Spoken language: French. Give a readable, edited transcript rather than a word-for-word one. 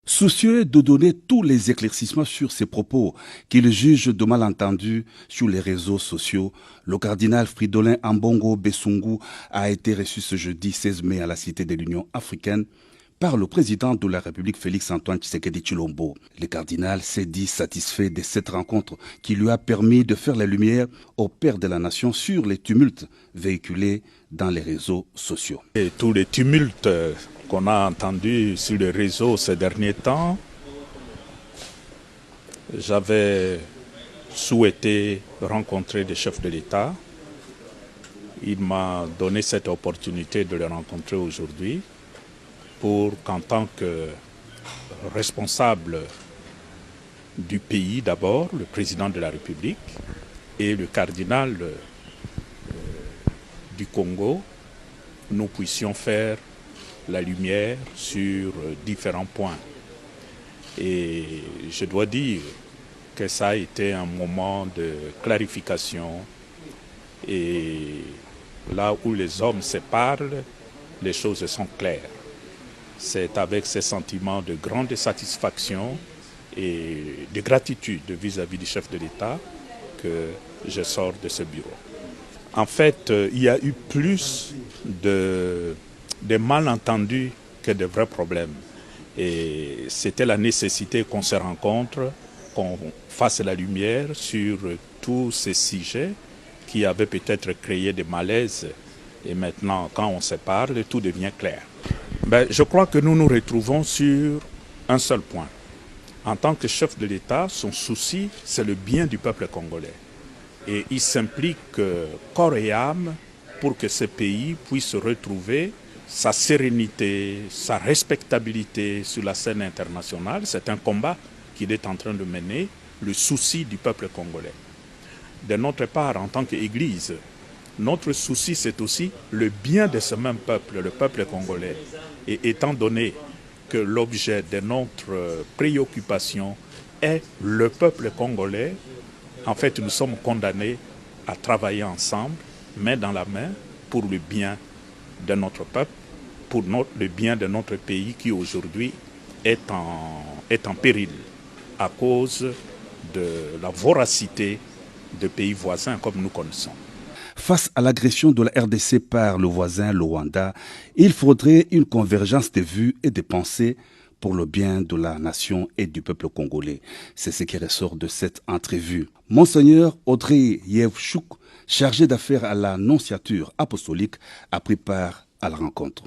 Soucieux de donner tous les éclaircissements sur ces propos qu'il juge de malentendus sur les réseaux sociaux, le cardinal Fridolin Ambongo Besungu a été reçu ce jeudi 16 mai à la Cité de l'Union africaine par le président de la République Félix-Antoine Tshisekedi Tshilombo. Le cardinal s'est dit satisfait de cette rencontre qui lui a permis de faire la lumière au père de la nation sur les tumultes véhiculés dans les réseaux sociaux. Et tous les tumultes qu'on a entendus sur les réseaux ces derniers temps, j'avais souhaité rencontrer des chefs de l'État. Il m'a donné cette opportunité de les rencontrer aujourd'hui pour qu'en tant que responsable du pays d'abord, le président de la République et le cardinal du Congo, nous puissions faire la lumière sur différents points. Et je dois dire que ça a été un moment de clarification. Et là où les hommes se parlent, les choses sont claires. C'est avec ces sentiments de grande satisfaction et de gratitude vis-à-vis du chef de l'État que je sors de ce bureau. En fait, il y a eu plus de malentendus que de vrais problèmes. Et c'était la nécessité qu'on se rencontre, qu'on fasse la lumière sur tous ces sujets qui avaient peut-être créé des malaises. Et maintenant, quand on se parle, tout devient clair. Je crois que nous nous retrouvons sur un seul point. En tant que chef de l'État, son souci, c'est le bien du peuple congolais. Et il s'implique corps et âme pour que ce pays puisse retrouver sa sérénité, sa respectabilité sur la scène internationale. C'est un combat qu'il est en train de mener, le souci du peuple congolais. De notre part, en tant qu'Église, notre souci, c'est aussi le bien de ce même peuple, le peuple congolais. Et étant donné que l'objet de notre préoccupation est le peuple congolais, en fait, nous sommes condamnés à travailler ensemble, main dans la main, pour le bien de notre peuple, pour le bien de notre pays qui aujourd'hui est en péril à cause de la voracité de pays voisins comme nous connaissons. Face à l'agression de la RDC par le voisin, le Rwanda, il faudrait une convergence de vues et de pensées pour le bien de la nation et du peuple congolais. C'est ce qui ressort de cette entrevue. Monseigneur Audrey Yevchouk, chargé d'affaires à la nonciature apostolique, a pris part à la rencontre.